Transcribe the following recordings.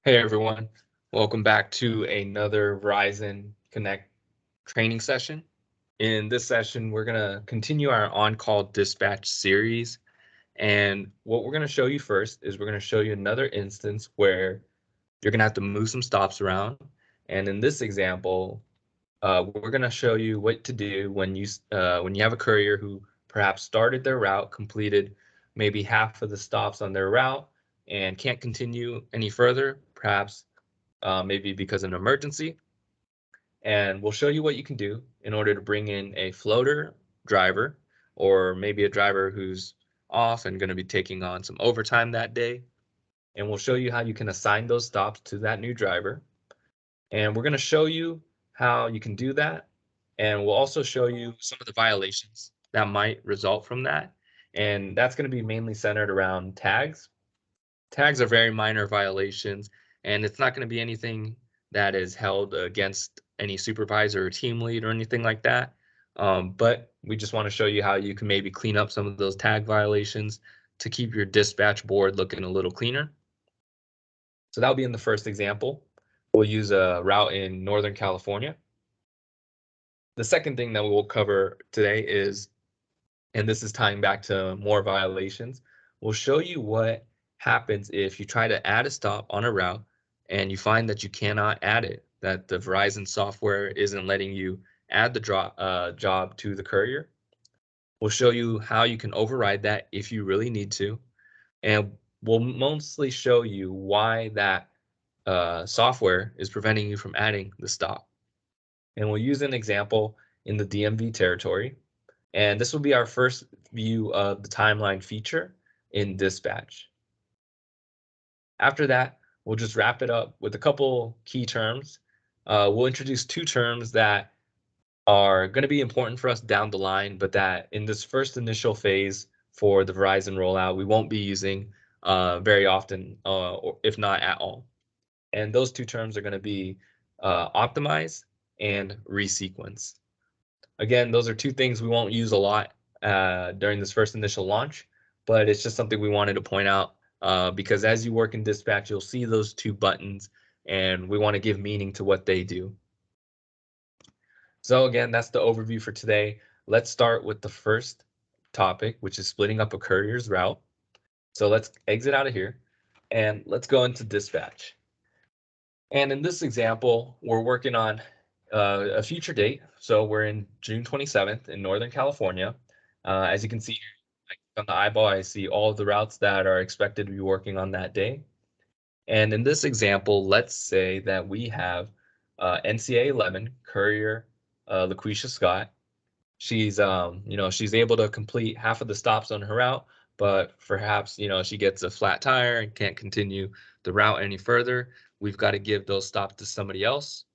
Hey everyone, welcome back to another Verizon Connect training session. In this session, we're going to continue our on-call dispatch series. And what we're going to show you first is we're going to show you another instance where you're going to have to move some stops around. And in this example, we're going to show you what to do when you have a courier who perhaps started their route, completed maybe half of the stops on their route, and can't continue any further, perhaps maybe because of an emergency. And we'll show you what you can do in order to bring in a floater driver, or maybe a driver who's off and going to be taking on some overtime that day. And we'll show you how you can assign those stops to that new driver. And we're going to show you how you can do that. And we'll also show you some of the violations that might result from that. And that's going to be mainly centered around tags. Tags are very minor violations, and it's not going to be anything that is held against any supervisor or team lead or anything like that. But we just want to show you how you can maybe clean up some of those tag violations to keep your dispatch board looking a little cleaner. So that'll be in the first example. We'll use a route in Northern California. The second thing that we will cover today is, and this is tying back to more violations, we'll show you what happens if you try to add a stop on a route and you find that you cannot add it, that the Verizon software isn't letting you add the job to the courier. We'll show you how you can override that if you really need to, and we'll mostly show you why that software is preventing you from adding the stop. And we'll use an example in the DMV territory. And this will be our first view of the timeline feature in dispatch. After that, we'll just wrap it up with a couple key terms. We'll introduce two terms that are going to be important for us down the line, but that in this first initial phase for the Verizon rollout, we won't be using very often, or if not at all. And those two terms are going to be optimize and resequence. Again, those are two things we won't use a lot during this first initial launch, but it's just something we wanted to point out because as you work in dispatch, you'll see those two buttons, and we want to give meaning to what they do. So again, that's the overview for today. Let's start with the first topic, which is splitting up a courier's route. So let's exit out of here and let's go into dispatch. And in this example, we're working on a future date. So we're in June 27th in Northern California. As you can see on the eyeball, I see all of the routes that are expected to be working on that day. And in this example, let's say that we have NCA 11 courier LaQuisha Scott. She's she's able to complete half of the stops on her route, but perhaps she gets a flat tire and can't continue the route any further. We've got to give those stops to somebody else,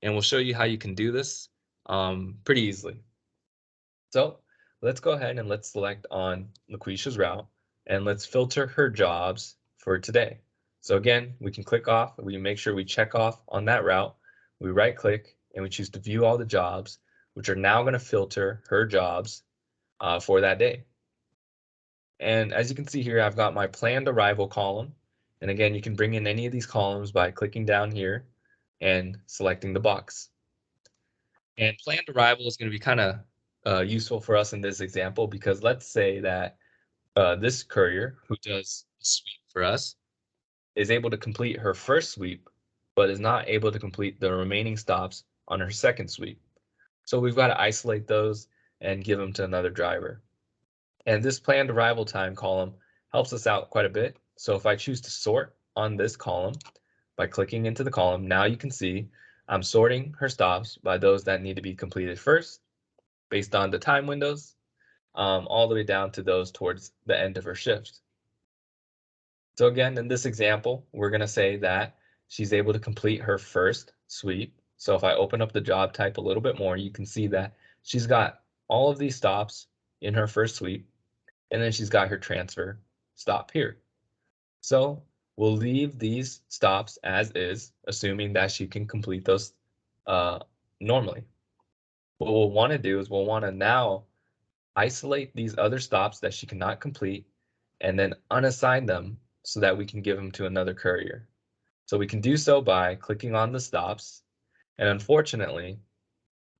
and we'll show you how you can do this pretty easily. So let's go ahead and let's select on LaQuisha's route, and let's filter her jobs for today. So again, we can click off, we make sure we check off on that route, we right click, and we choose to view all the jobs, which are now going to filter her jobs for that day. And as you can see here, I've got my planned arrival column. And again, you can bring in any of these columns by clicking down here and selecting the box. And planned arrival is going to be kind of useful for us in this example, because let's say that this courier who does a sweep for us is able to complete her first sweep, but is not able to complete the remaining stops on her second sweep. So we've got to isolate those and give them to another driver. And this planned arrival time column helps us out quite a bit. So if I choose to sort on this column by clicking into the column, now you can see I'm sorting her stops by those that need to be completed first, based on the time windows, all the way down to those towards the end of her shift. So again, in this example, we're going to say that she's able to complete her first sweep. So if I open up the job type a little bit more, you can see that she's got all of these stops in her first sweep, and then she's got her transfer stop here. So we'll leave these stops as is, assuming that she can complete those normally. What we'll want to do is we'll want to now isolate these other stops that she cannot complete and then unassign them so that we can give them to another courier. So we can do so by clicking on the stops. And unfortunately,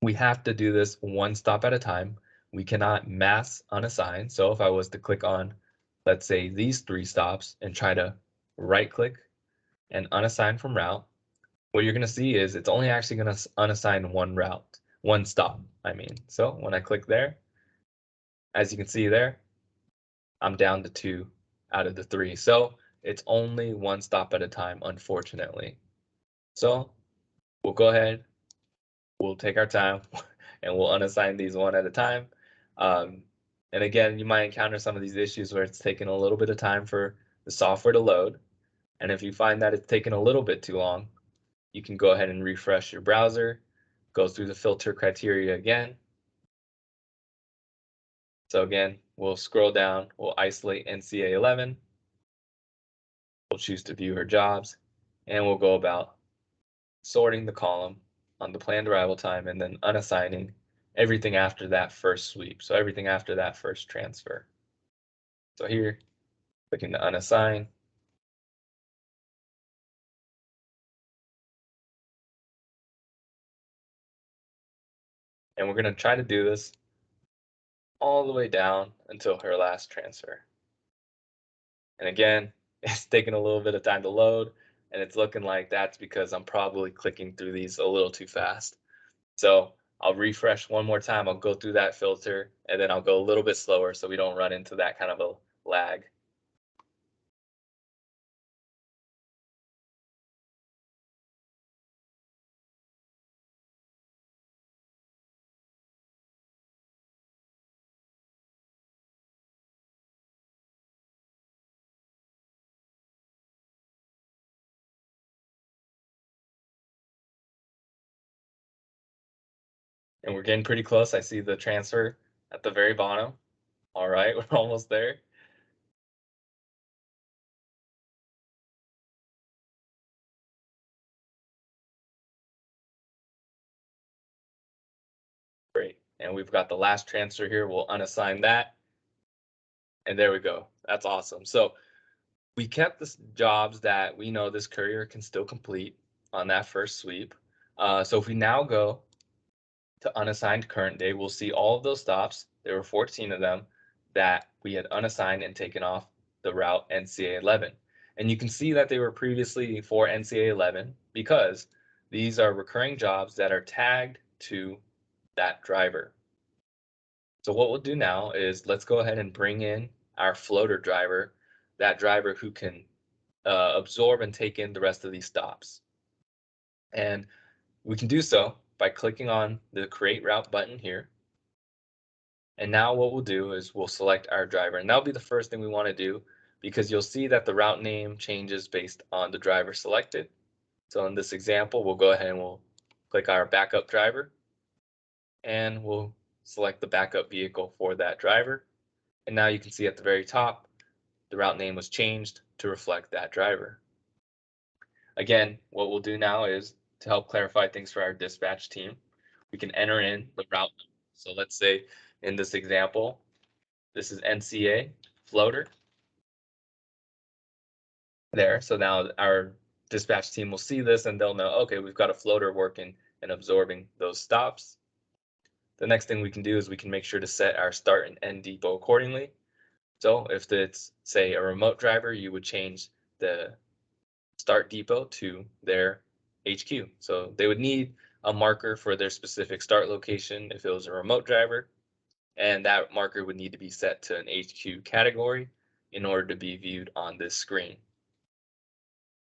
we have to do this one stop at a time. We cannot mass unassign. So if I was to click on, let's say, these 3 stops and try to right click and unassign from route, what you're going to see is it's only actually going to unassign one stop, I mean. So when I click there, as you can see there, I'm down to 2 out of the 3. So it's only one stop at a time, unfortunately. So we'll go ahead, we'll take our time, and we'll unassign these one at a time. Um, and again, you might encounter some of these issues where it's taking a little bit of time for the software to load. And if you find that it's taking a little bit too long, you can go ahead and refresh your browser, go through the filter criteria again. So again, we'll scroll down, we'll isolate NCA 11, we'll choose to view her jobs, and we'll go about sorting the column on the planned arrival time and then unassigning everything after that first sweep. So everything after that first transfer. So here, clicking to unassign. And we're going to try to do this all the way down until her last transfer. And again, it's taking a little bit of time to load, and it's looking like that's because I'm probably clicking through these a little too fast. So I'll refresh one more time. I'll go through that filter, and then I'll go a little bit slower so we don't run into that kind of a lag. And we're getting pretty close. I see the transfer at the very bottom. All right, we're almost there. Great. And we've got the last transfer here. We'll unassign that. And there we go. That's awesome. So we kept the jobs that we know this courier can still complete on that first sweep. So if we now go to unassigned current day, we'll see all of those stops. There were 14 of them that we had unassigned and taken off the route NCA 11. And you can see that they were previously for NCA 11 because these are recurring jobs that are tagged to that driver. So what we'll do now is let's go ahead and bring in our floater driver, that driver who can absorb and take in the rest of these stops. And we can do so by clicking on the Create Route button here. And now what we'll do is we'll select our driver. And that'll be the first thing we want to do because you'll see that the route name changes based on the driver selected. So in this example, we'll go ahead and we'll click our backup driver. And we'll select the backup vehicle for that driver. And now you can see at the very top, the route name was changed to reflect that driver. Again, what we'll do now is to help clarify things for our dispatch team, we can enter in the route. So let's say in this example, this is NCA floater there. So now our dispatch team will see this and they'll know, okay, we've got a floater working and absorbing those stops. The next thing we can do is we can make sure to set our start and end depot accordingly. So if it's, say, a remote driver, you would change the start depot to their HQ. So they would need a marker for their specific start location if it was a remote driver, and that marker would need to be set to an HQ category in order to be viewed on this screen.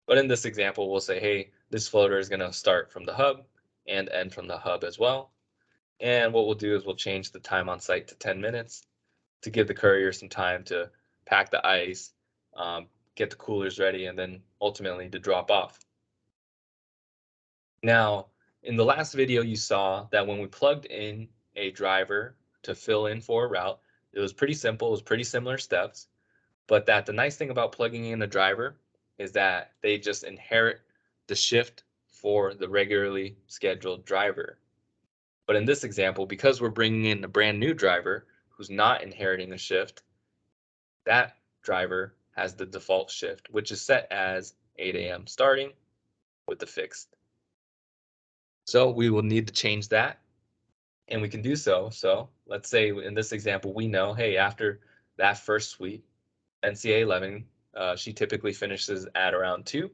But in this example, we'll say, hey, this floater is going to start from the hub and end from the hub as well. And what we'll do is we'll change the time on site to 10 minutes to give the courier some time to pack the ice, get the coolers ready, and then ultimately to drop off. Now, in the last video, you saw that when we plugged in a driver to fill in for a route, it was pretty simple. It was pretty similar steps, but that the nice thing about plugging in a driver is that they just inherit the shift for the regularly scheduled driver. But in this example, because we're bringing in a brand new driver who's not inheriting a shift, that driver has the default shift, which is set as 8 a.m. starting with the fixed. So we will need to change that, and we can do so. So let's say in this example, we know, hey, after that first sweep, NCA 11, she typically finishes at around 2.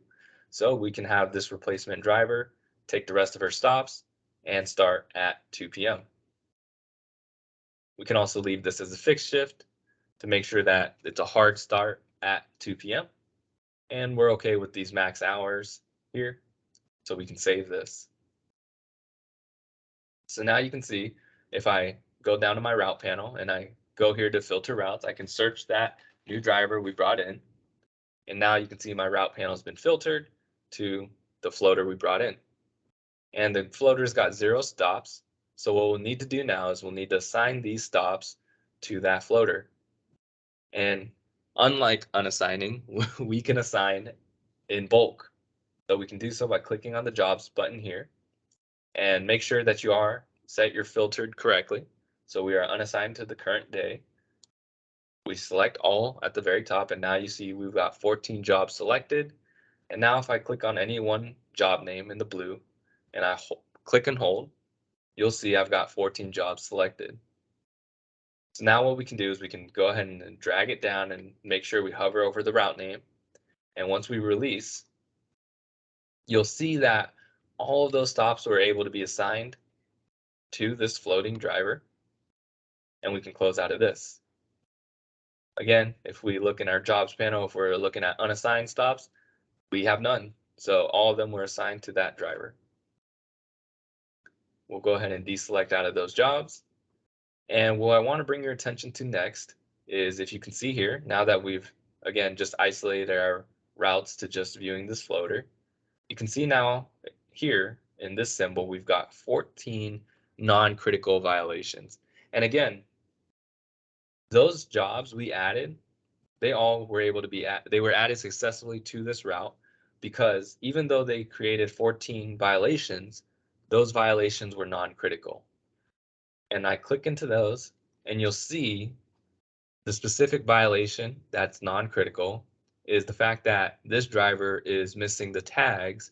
So we can have this replacement driver take the rest of her stops and start at 2 p.m. We can also leave this as a fixed shift to make sure that it's a hard start at 2 p.m. And we're okay with these max hours here. So we can save this. So now you can see if I go down to my route panel and I go here to filter routes, I can search that new driver we brought in. And now you can see my route panel has been filtered to the floater we brought in. And the floater's got 0 stops. So what we'll need to do now is we'll need to assign these stops to that floater. And unlike unassigning, we can assign in bulk. So we can do so by clicking on the jobs button here and make sure that you are set your filtered correctly. So we are unassigned to the current day. We select all at the very top, and now you see we've got 14 jobs selected. And now if I click on any one job name in the blue and I click and hold, you'll see I've got 14 jobs selected. So now what we can do is we can go ahead and drag it down and make sure we hover over the route name. And once we release, you'll see that all of those stops were able to be assigned to this floating driver, and we can close out of this. Again, if we look in our jobs panel, if we're looking at unassigned stops, we have none. So all of them were assigned to that driver. We'll go ahead and deselect out of those jobs. And what I want to bring your attention to next is, if you can see here, now that we've, again, just isolated our routes to just viewing this floater, you can see now here in this symbol, we've got 14 non-critical violations. And again, those jobs we added, they all were able to be they were added successfully to this route, because even though they created 14 violations, those violations were non-critical. And I click into those and you'll see the specific violation that's non-critical is the fact that this driver is missing the tags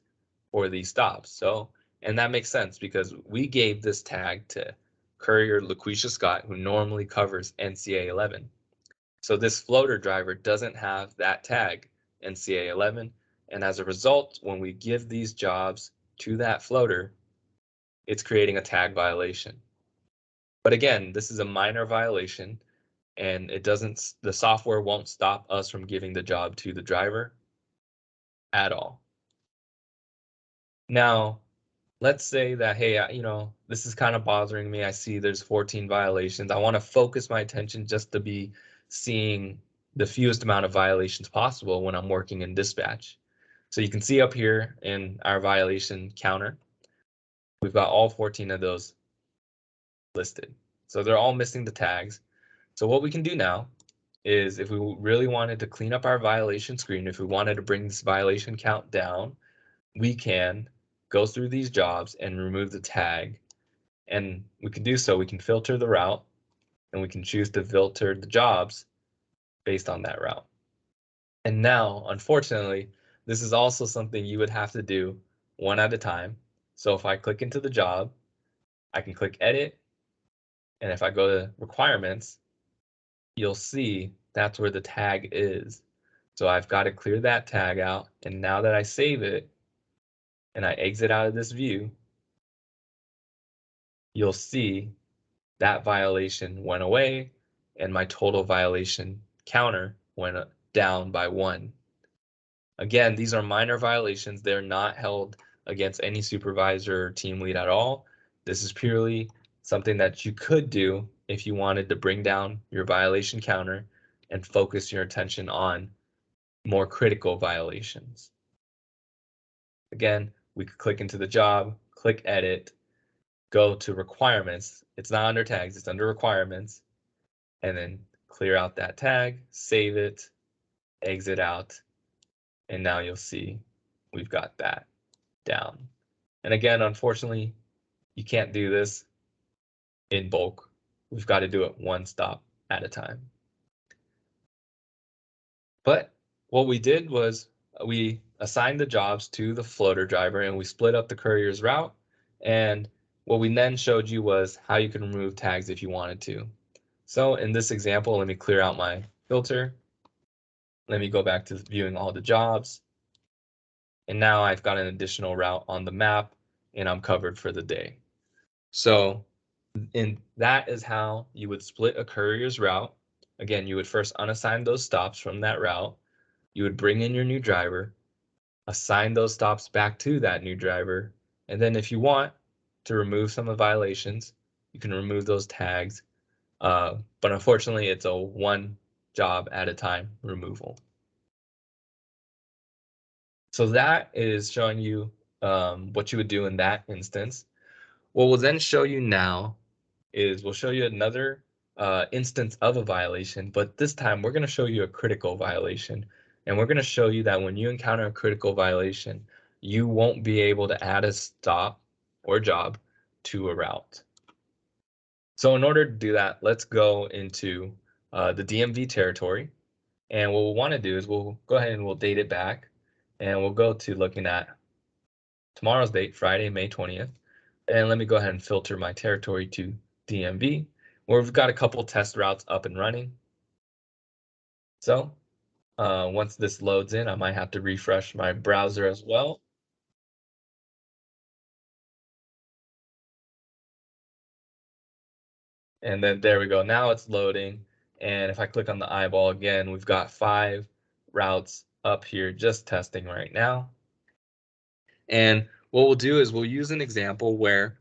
for these stops. So, and that makes sense because we gave this tag to Courier LaQuisha Scott, who normally covers NCA 11. So this floater driver doesn't have that tag, NCA 11, and as a result, when we give these jobs to that floater, it's creating a tag violation. But again, this is a minor violation, and the software won't stop us from giving the job to the driver at all. Now, let's say that, hey, this is kind of bothering me. I see there's 14 violations. I want to focus my attention just to be seeing the fewest amount of violations possible when I'm working in dispatch. So you can see up here in our violation counter, we've got all 14 of those listed. So they're all missing the tags. So what we can do now is, if we really wanted to clean up our violation screen, if we wanted to bring this violation count down, we can go through these jobs and remove the tag. And we can do so. We can filter the route, and we can choose to filter the jobs based on that route. And now, unfortunately, this is also something you would have to do one at a time. So if I click into the job, I can click edit. And if I go to requirements, you'll see that's where the tag is. So I've got to clear that tag out. And now that I save it and I exit out of this view, you'll see that violation went away and my total violation counter went down by 1. Again, these are minor violations. They're not held against any supervisor or team lead at all. This is purely something that you could do if you wanted to bring down your violation counter and focus your attention on more critical violations. Again, we could click into the job, click edit, go to requirements. It's not under tags, it's under requirements, and then clear out that tag, save it, exit out, and now you'll see we've got that down. And again, unfortunately, you can't do this in bulk. We've got to do it one stop at a time. But what we did was we assigned the jobs to the floater driver, and we split up the courier's route. And what we then showed you was how you can remove tags if you wanted to. So in this example, let me clear out my filter. Let me go back to viewing all the jobs. And now I've got an additional route on the map, and I'm covered for the day. So that is how you would split a courier's route. Again, you would first unassign those stops from that route. You would bring in your new driver, assign those stops back to that new driver, and then if you want to remove some of the violations, you can remove those tags. But unfortunately, it's a one job at a time removal. So that is showing you what you would do in that instance. What we'll then show you now is we'll show you another instance of a violation, but this time we're going to show you a critical violation. And we're going to show you that when you encounter a critical violation, you won't be able to add a stop or job to a route. So in order to do that, let's go into the DMV territory. And what we'll want to do is we'll go ahead and we'll date it back. And we'll go to looking at tomorrow's date, Friday, May 20th. And let me go ahead and filter my territory to DMV, where we've got a couple test routes up and running. So once this loads in, I might have to refresh my browser as well. And then there we go. Now it's loading. And if I click on the eyeball again, we've got 5 routes up here just testing right now. And what we'll do is we'll use an example where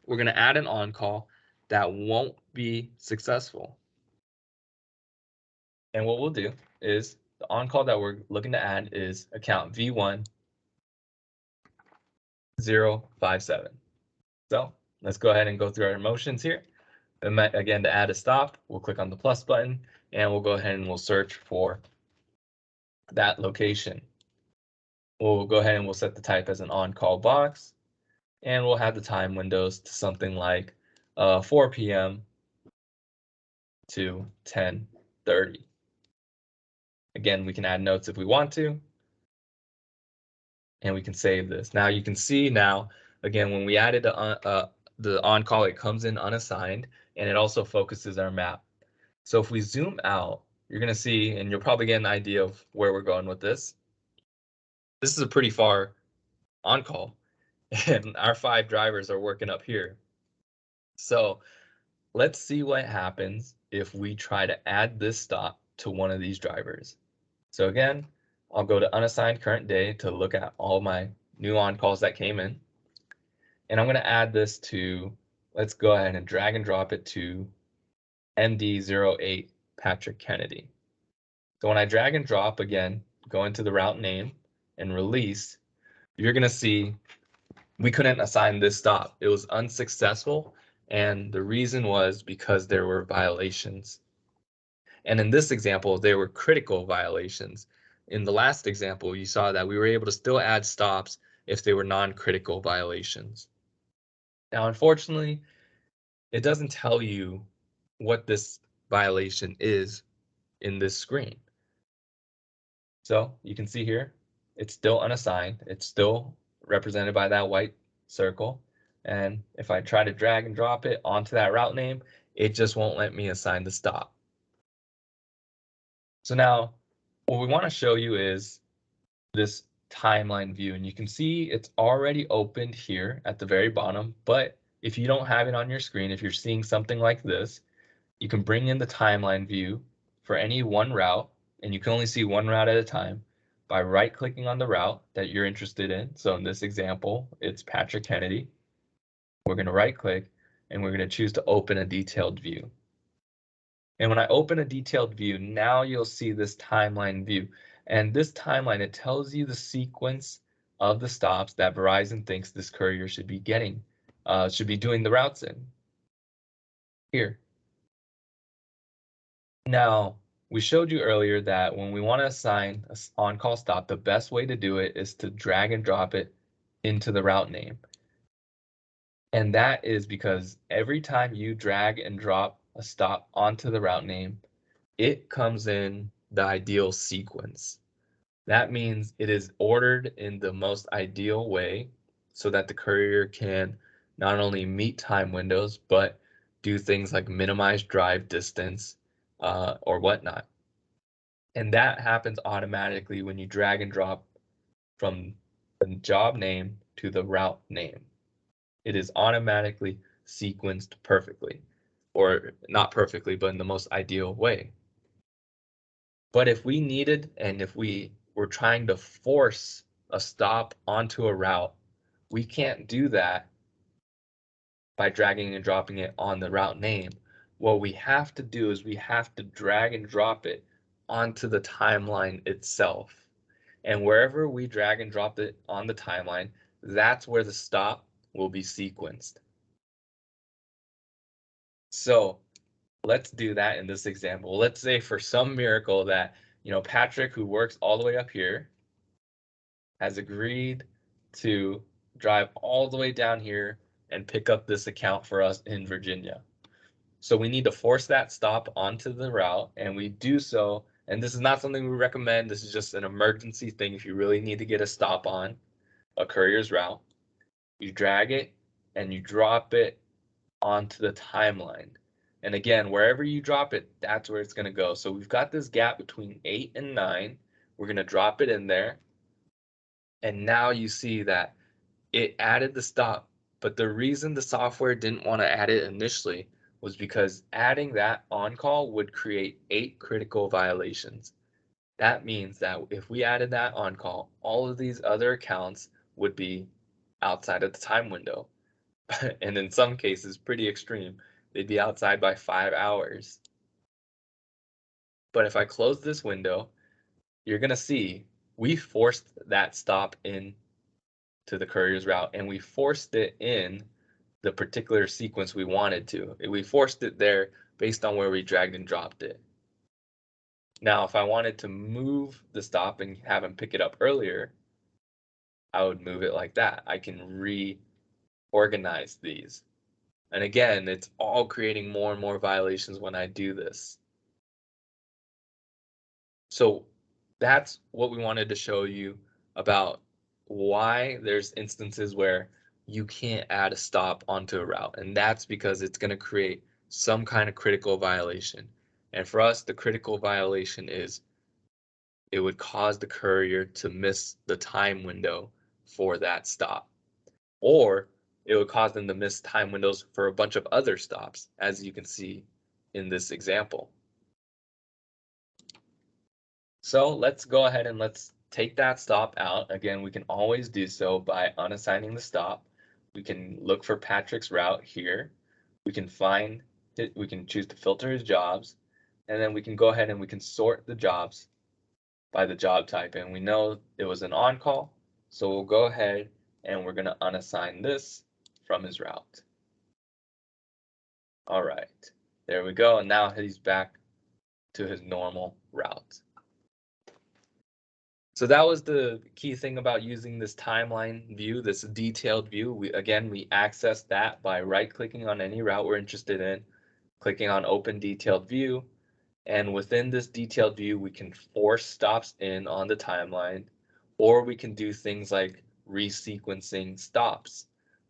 we're going to add an on-call that won't be successful. And what we'll do is the on-call that we're looking to add is account V1057. So let's go ahead and go through our motions here. And again, to add a stop, we'll click on the plus button and we'll go ahead and we'll search for that location. We'll go ahead and we'll set the type as an on-call box, and we'll have the time windows to something like 4 p.m. to 10:30. Again, we can add notes if we want to, and we can save this. Now you can see now, again, when we added the on-call, it comes in unassigned, and it also focuses our map. So if we zoom out, you're going to see, and you'll probably get an idea of where we're going with this. This is a pretty far on-call, and our 5 drivers are working up here. So let's see what happens if we try to add this stop to one of these drivers. So again, I'll go to unassigned current day to look at all my new on-calls that came in. And I'm going to add this to, let's go ahead and drag and drop it to MD08 Patrick Kennedy. So when I drag and drop again, go into the route name and release, you're going to see we couldn't assign this stop. It was unsuccessful. And the reason was because there were violations. And in this example, there were critical violations. In the last example, you saw that we were able to still add stops if they were non-critical violations. Now, unfortunately, it doesn't tell you what this violation is in this screen. So you can see here, it's still unassigned. It's still represented by that white circle. And if I try to drag and drop it onto that route name, it just won't let me assign the stop. So now what we want to show you is this timeline view, and you can see it's already opened here at the very bottom. But if you don't have it on your screen, if you're seeing something like this, you can bring in the timeline view for any one route, and you can only see one route at a time by right-clicking on the route that you're interested in. So in this example, it's Patrick Kennedy. We're going to right-click, and we're going to choose to open a detailed view. And when I open a detailed view, now you'll see this timeline view. And this timeline, it tells you the sequence of the stops that Verizon thinks this courier should be getting, should be doing the routes in. Here. Now, we showed you earlier that when we want to assign an on-call stop, the best way to do it is to drag and drop it into the route name. And that is because every time you drag and drop a stop onto the route name, it comes in the ideal sequence. That means it is ordered in the most ideal way so that the courier can not only meet time windows, but do things like minimize drive distance or whatnot. And that happens automatically when you drag and drop from the job name to the route name. It is automatically sequenced perfectly, or not perfectly, but in the most ideal way. But if we needed, and if we were trying to force a stop onto a route, we can't do that by dragging and dropping it on the route name. What we have to do is we have to drag and drop it onto the timeline itself. And wherever we drag and drop it on the timeline, that's where the stop will be sequenced. So let's do that in this example. Let's say for some miracle that, Patrick, who works all the way up here, has agreed to drive all the way down here and pick up this account for us in Virginia. So we need to force that stop onto the route, and we do so. And this is not something we recommend. This is just an emergency thing. If you really need to get a stop on a courier's route, you drag it and you drop it onto the timeline. And again, wherever you drop it, that's where it's going to go. So we've got this gap between 8 and 9. We're going to drop it in there. And now you see that it added the stop. But the reason the software didn't want to add it initially was because adding that on call would create 8 critical violations. That means that if we added that on call, all of these other accounts would be outside of the time window. And in some cases, pretty extreme. They'd be outside by 5 hours. But if I close this window, you're going to see we forced that stop in to the courier's route, and we forced it in the particular sequence we wanted to. We forced it there based on where we dragged and dropped it. Now, if I wanted to move the stop and have him pick it up earlier, I would move it like that. I can reorganize these. And again, it's all creating more and more violations when I do this. So that's what we wanted to show you about why there's instances where you can't add a stop onto a route. And that's because it's going to create some kind of critical violation. And for us, the critical violation is it would cause the courier to miss the time window for that stop. Or it would cause them to miss time windows for a bunch of other stops, as you can see in this example. So let's go ahead and let's take that stop out. Again, we can always do so by unassigning the stop. We can look for Patrick's route here. We can find it, we can choose to filter his jobs, and then we can go ahead and we can sort the jobs by the job type. And we know it was an on-call, so we'll go ahead and we're going to unassign this from his route. All right, there we go. And now he's back to his normal route. So that was the key thing about using this timeline view, this detailed view. We access that by right-clicking on any route we're interested in, clicking on Open Detailed View, and within this detailed view, we can force stops in on the timeline, or we can do things like resequencing stops.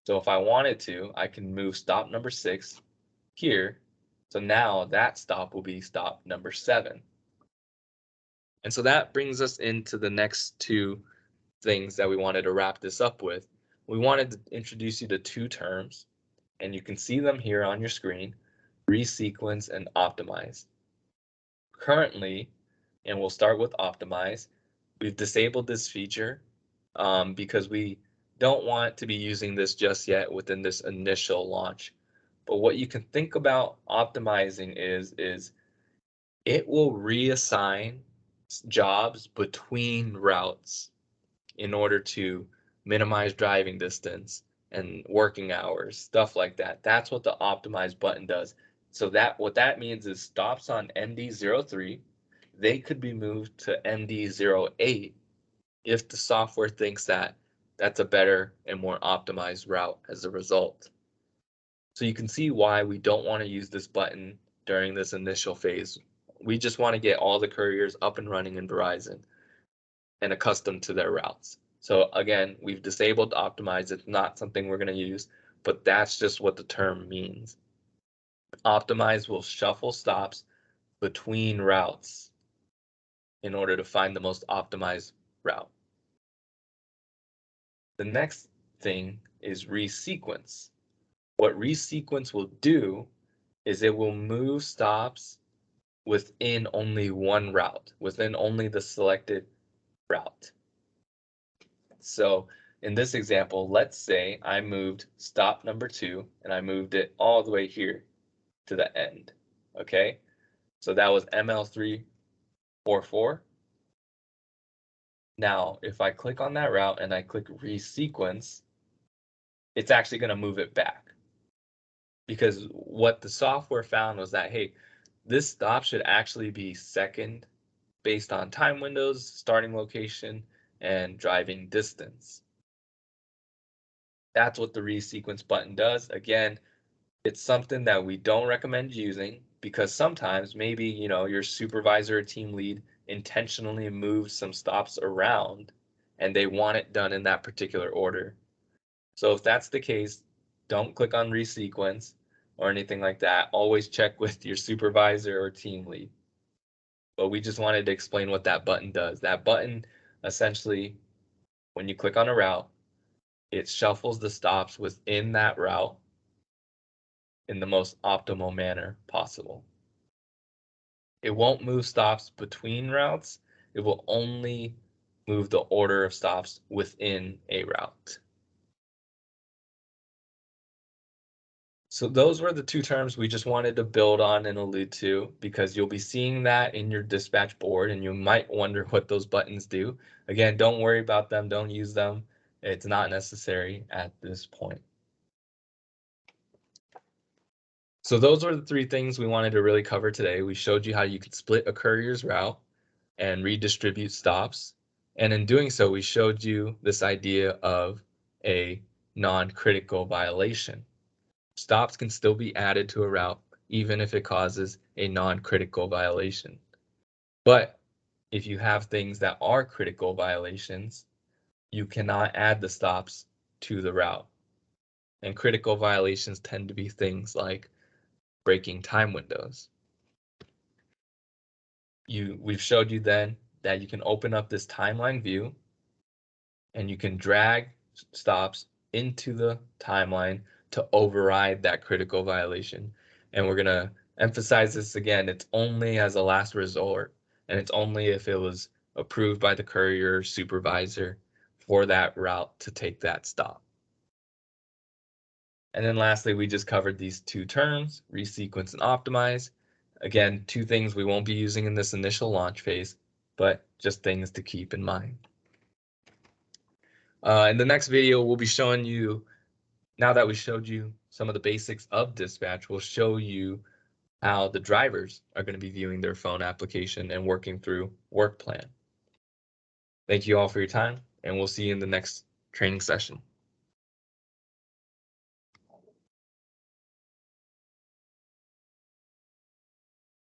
So if I wanted to, I can move stop number 6 here. So now that stop will be stop number 7. And so that brings us into the next two things that we wanted to wrap this up with. We wanted to introduce you to two terms, and you can see them here on your screen: resequence and optimize. Currently, and we'll start with optimize, we've disabled this feature because we don't want to be using this just yet within this initial launch. But what you can think about optimizing is it will reassign jobs between routes in order to minimize driving distance and working hours, stuff like that. That's what the optimize button does. So what that means is stops on MD03, they could be moved to MD08 if the software thinks that that's a better and more optimized route as a result. So you can see why we don't want to use this button during this initial phase. We just want to get all the couriers up and running in Verizon. and accustomed to their routes. So again, we've disabled optimize. It's not something we're going to use, but that's just what the term means. Optimize will shuffle stops between routes in order to find the most optimized route. The next thing is resequence. What resequence will do is it will move stops within only one route, within only the selected route. So in this example, let's say I moved stop number 2 and I moved it all the way here to the end. Okay, so that was ML344. Now, if I click on that route and I click resequence, it's actually going to move it back. Because what the software found was that, hey, this stop should actually be second based on time windows, starting location, and driving distance. That's what the resequence button does. Again, it's something that we don't recommend using because sometimes maybe, your supervisor or team lead intentionally moves some stops around and they want it done in that particular order. So if that's the case, don't click on resequence or anything like that. Always check with your supervisor or team lead. But we just wanted to explain what that button does. That button, essentially, when you click on a route, it shuffles the stops within that route in the most optimal manner possible. It won't move stops between routes. It will only move the order of stops within a route. So those were the two terms we just wanted to build on and allude to because you'll be seeing that in your dispatch board and you might wonder what those buttons do. Again, don't worry about them. Don't use them. It's not necessary at this point. So those were the three things we wanted to really cover today. We showed you how you could split a courier's route and redistribute stops. And in doing so, we showed you this idea of a non-critical violation. Stops can still be added to a route even if it causes a non-critical violation. But if you have things that are critical violations, you cannot add the stops to the route. And critical violations tend to be things like breaking time windows. We've showed you then that you can open up this timeline view and you can drag stops into the timeline to override that critical violation. And we're going to emphasize this again. It's only as a last resort, and it's only if it was approved by the courier supervisor for that route to take that stop. And then lastly, we just covered these two terms, resequence and optimize. Again, two things we won't be using in this initial launch phase, but just things to keep in mind. In the next video, we'll be showing you, now that we showed you some of the basics of dispatch, we'll show you how the drivers are going to be viewing their phone application and working through work plan. Thank you all for your time, and we'll see you in the next training session.